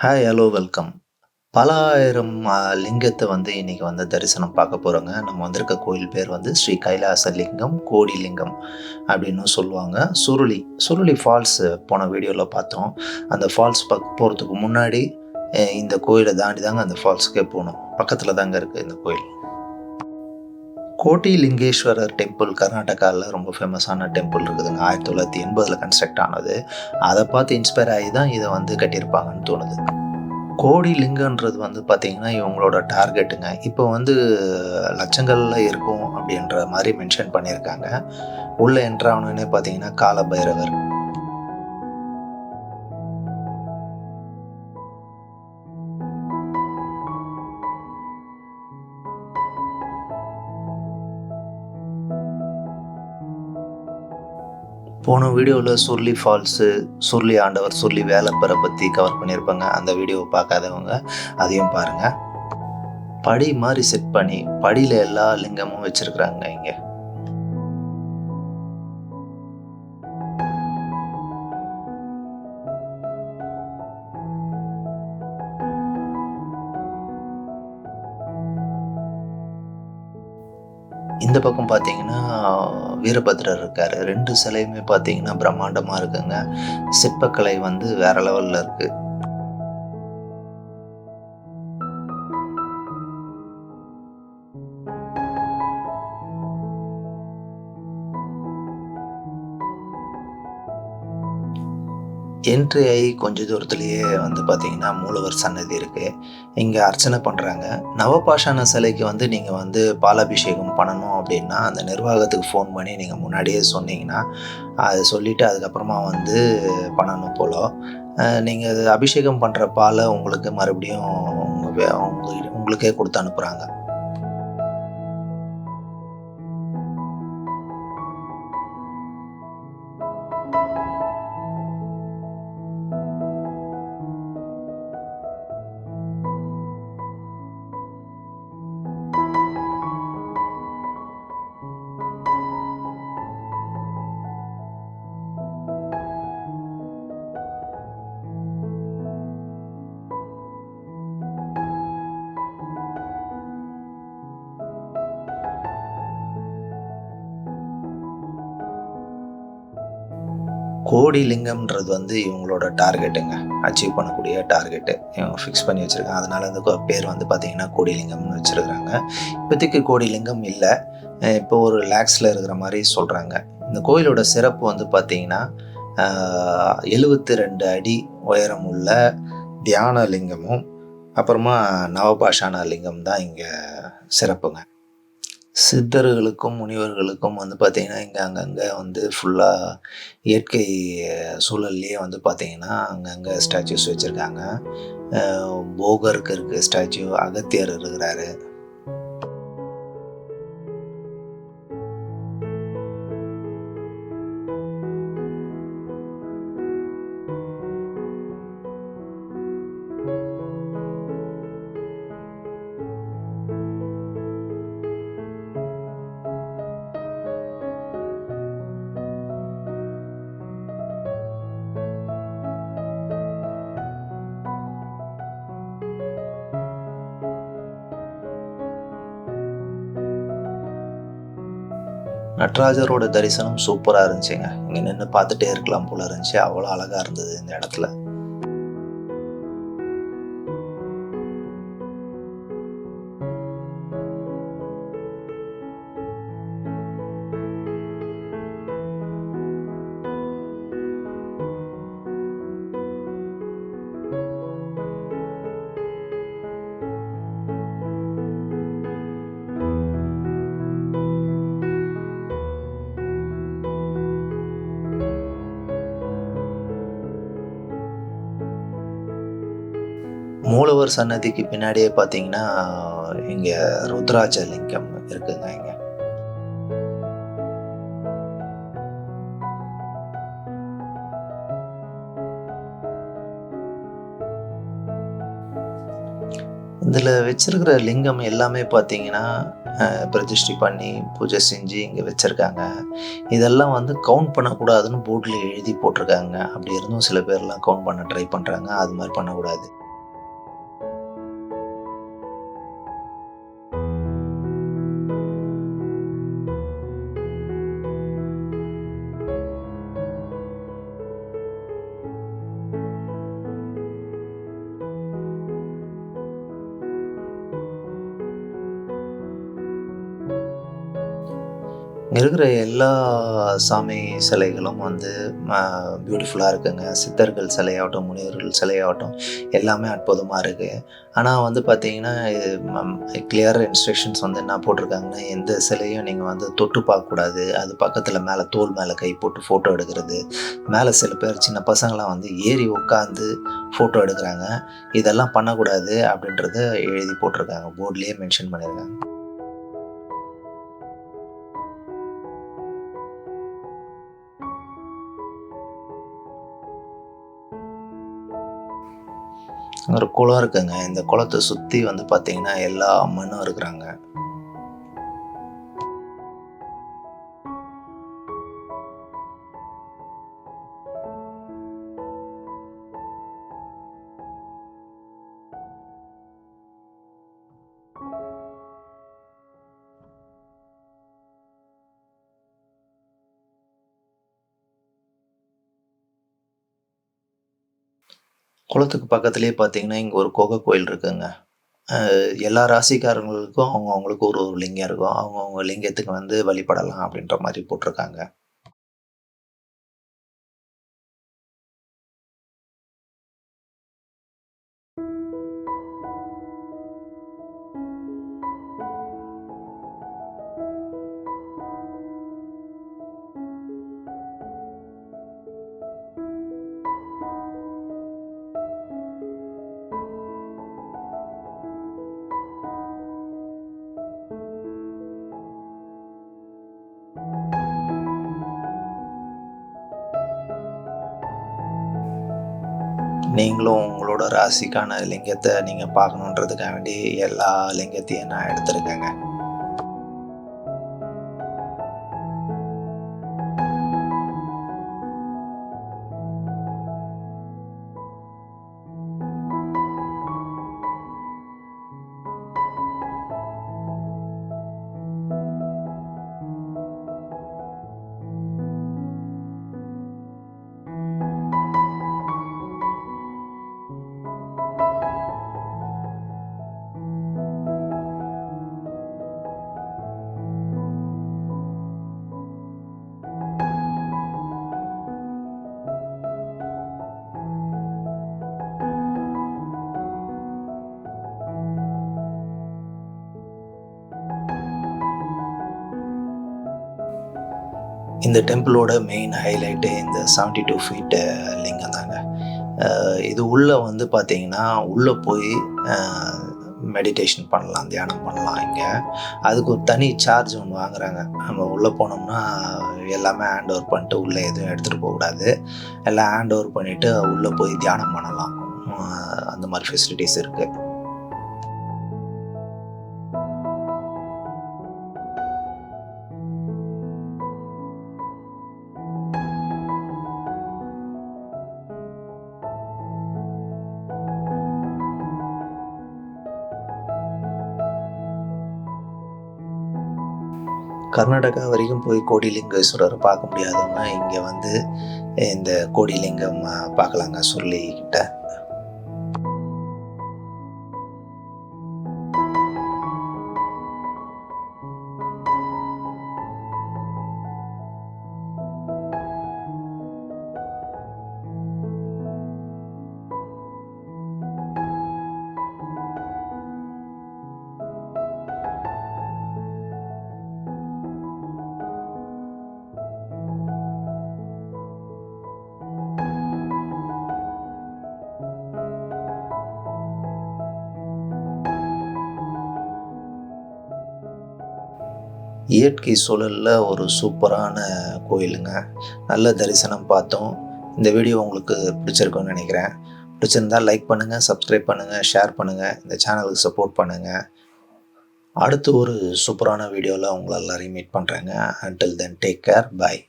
Hi, hello, welcome. பல ஆயிரம் லிங்கத்த இன்னைக்கு தரிசனம் பார்க்க போறோங்க. நம்ம வந்திருக்க கோயில் பேர் ஸ்ரீ கைலாச லிங்கம், கோடி லிங்கம் அப்படின்னு சொல்லுவாங்க. சுருளி ஃபால்ஸ் போன வீடியோல பார்த்தோம். அந்த ஃபால்ஸ் போறதுக்கு முன்னாடி இந்த கோயில தாண்டி தாங்க அந்த ஃபால்ஸ்க்கே போணும். பக்கத்துல தாங்க இருக்கு இந்த கோயில். கோட்டி லிங்கேஸ்வரர் டெம்பிள் கர்நாடகால ரொம்ப ஃபேமஸான டெம்பிள் இருக்குதுங்க. 1980ல கன்ஸ்ட்ரக்ட் ஆனது. அத பார்த்து இன்ஸ்பயர் ஆகி தான் இத கட்டியிருப்பாங்கன்னு தோணுது. கோடி லிங்கம்ன்றது பார்த்தீங்கன்னா, இவங்களோட டார்கெட்டுங்க. இப்போ லட்சங்கள்ல இருக்கும் அப்படின்ற மாரி மென்ஷன் பண்ணியிருக்காங்க. உள்ள என்டர் ஆனோனே பார்த்தீங்கன்னா, கால பைரவர். போன வீடியோல சுருளி ஃபால்ஸு, சுருளி ஆண்டவர், சுருளி வேலப்பரை பத்தி கவர் பண்ணியிருப்பாங்க. அந்த வீடியோவ பார்க்காதவங்க அதையும் பாருங்க. படி மாரி செட் பண்ணி, படியில எல்லா லிங்கமும் வச்சிருக்கிறாங்க இங்க. இந்த பக்கம் பார்த்தீங்கன்னா, வீரபத்ரர் இருக்காரு. 2 சிலையுமே பார்த்தீங்கன்னா பிரம்மாண்டமா இருக்குங்க. சிற்பக்கலை வேற லெவல்ல இருக்கு. என்ட்ரி ஆகி கொஞ்ச தூரத்திலேயே பார்த்தீங்கன்னா, மூலவர் சன்னதி இருக்கு. இங்க அர்ச்சனை பண்றாங்க. நவபாஷான சிலைக்கு நீங்க பாலாபிஷேகம் பண்ணணும் அப்படின்னா, அந்த நிர்வாகத்துக்கு ஃபோன் பண்ணி நீங்க முன்னாடியே சொன்னீங்கன்னா, அத சொல்லிட்டு அதுக்கப்புறமா பண்ணணும் போல. நீங்க அபிஷேகம் பண்ற பால உங்களுக்கு மறுபடியும் உங்களுக்கே குடுத்து அனுப்புறாங்க. கோடி லிங்கம்ன்றது இவங்களோட டார்கெட்டுங்க. அச்சீவ் பண்ணக்கூடிய டார்கெட்டு. இவங்க ஃபிக்ஸ் பண்ணி வச்சிருக்காங்க. அதனால அந்த பேர் பார்த்தீங்கன்னா, கோடி லிங்கம்னு வச்சிருக்கிறாங்க. இப்போதைக்கு கோடி லிங்கம் இல்ல. இப்போ ஒரு லேக்ஸ்ல இருக்கிற மாரி சொல்றாங்க. இந்த கோயிலோட சிறப்பு பார்த்தீங்கன்னா, 72 அடி உயரம் உள்ள தியான லிங்கமும், அப்புறமா நவபாஷான லிங்கம் தான் இங்க சிறப்புங்க. சித்தர்களுக்கும், முனிவர்களுக்கும் பார்த்தீங்கன்னா, இங்க அங்கங்க ஃபுல்லா இயற்கை சூழல்லயே பார்த்தீங்கன்னா, அங்கங்க ஸ்டாச்சூஸ் வச்சிருக்காங்க. போகருக்கு இருக்கு ஸ்டாச்சு, அகத்தியர் இருக்கிறாரு. நடராஜரோட தரிசனம் சூப்பரா இருந்துச்சுங்க. இங்க நின்னு பார்த்துட்டே இருக்கலாம் போல இருந்துச்சு. அவ்வளோ அழகா இருந்தது இந்த இடத்துல. மூலவர் சன்னதிக்கு பின்னாடியே பார்த்தீங்கன்னா, இங்க ருத்ராட்ச லிங்கம் இருக்குங்க இங்க. இதில வச்சிருக்கிற லிங்கம் எல்லாமே பார்த்தீங்கன்னா, பிரதிஷ்டை பண்ணி, பூஜை செஞ்சு இங்க வச்சிருக்காங்க. இதெல்லாம் கவுண்ட் பண்ணக்கூடாதுன்னு போர்ட்ல எழுதி போட்டிருக்காங்க. அப்படி இருந்தும் சில பேர்லாம் கவுண்ட் பண்ண ட்ரை பண்றாங்க. அது மாரி பண்ணக்கூடாது. இங்க இருக்கிற எல்லா சாமி சிலைகளும் வந்து ம பியூட்டிஃபுல்லா இருக்குங்க. சித்தர்கள் சிலையாகட்டும், முனிவர்கள் சிலையாகட்டும் எல்லாமே அற்புதமா இருக்கு. ஆனா வந்து பார்த்தீங்கன்னா, இது கிளியர் இன்ஸ்ட்ரக்ஷன்ஸ் வந்து என்ன போட்டிருக்காங்கன்னா, எந்த சிலையும் நீங்க வந்து தொட்டு பார்க்கக்கூடாது. அது பக்கத்தில மேல தோள் மேல கை போட்டு ஃபோட்டோ எடுக்கிறது. மேல சில பேர் சின்ன பசங்கலாம் வந்து ஏறி உட்காந்து ஃபோட்டோ எடுக்குறாங்க. இதெல்லாம் பண்ணக்கூடாது அப்படின்றத எழுதி போட்டிருக்காங்க. போர்ட்லயே மென்ஷன் பண்ணியிருக்காங்க. ஒரு குளம் இருக்குங்க. இந்த குளத்த சுத்தி வந்து பார்த்தீங்கன்னா, எல்லா அம்மனும் இருக்கிறாங்க. குளத்துக்கு பக்கத்திலேயே பார்த்தீங்கன்னா, இங்க ஒரு குகை கோயில் இருக்குங்க. எல்லா ராசிக்காரங்களுக்கும் அவங்கவங்களுக்கு ஒரு ஒரு லிங்கம் இருக்கும். அவங்கவங்க லிங்கத்துக்கு வந்து வழிபடலாம் அப்படின்ற மாரி போட்டிருக்காங்க. நீங்களும் உங்களோட ராசிக்கான லிங்கத்த நீங்க பார்க்கணுன்றதுக்காக வேண்டி எல்லா லிங்கத்தையும் நான் எடுத்திருக்கேங்க. இந்த டெம்பிளோட மெயின் ஹைலைட்டே இந்த 72 ஃபீட் லிங்கம் தாங்க. இது உள்ள வந்து பார்த்தீங்கன்னா, உள்ள போய் அ மெடிடேஷன் பண்ணலாம், தியானம் பண்ணலாம் இங்க. அதுக்கு ஒரு தனி சார்ஜ் ஒண்ணு வாங்குறாங்க. நம்ம உள்ள போனோம்னா, எல்லாமே ஹேண்ட் ஓவர் பண்ணிட்டு உள்ள எதுவும் எடுத்துட்டு போகக்கூடாது. எல்லாம் ஹேண்ட் ஓவர் பண்ணிட்டு உள்ள போய் தியானம் பண்ணலாம். அ அந்த மாரி ஃபெசிலிட்டீஸ் இருக்கு. கர்நாடகா வரைக்கும் போய் கோடிலிங்கேஸ்வரர பார்க்க முடியாதவங்க, இங்க வந்து இந்த கோடிலிங்கம் பார்க்கலாங்க சுருளி கிட்ட. இயற்கை சூழல்ல ஒரு சூப்பரான கோயிலுங்க. நல்ல தரிசனம் பார்த்தோம். இந்த வீடியோ உங்களுக்கு பிடிச்சிருக்கும்னு நெனைக்கிறேன். பிடிச்சிருந்தா லைக் பண்ணுங்க, சப்ஸ்கிரைப் பண்ணுங்க, ஷேர் பண்ணுங்க. இந்த சேனலுக்கு சப்போர்ட் பண்ணுங்க. அடுத்து ஒரு சூப்பரான வீடியோல உங்கள எல்லாரையும் மீட் பண்றேங்க. Until then take care. பாய்.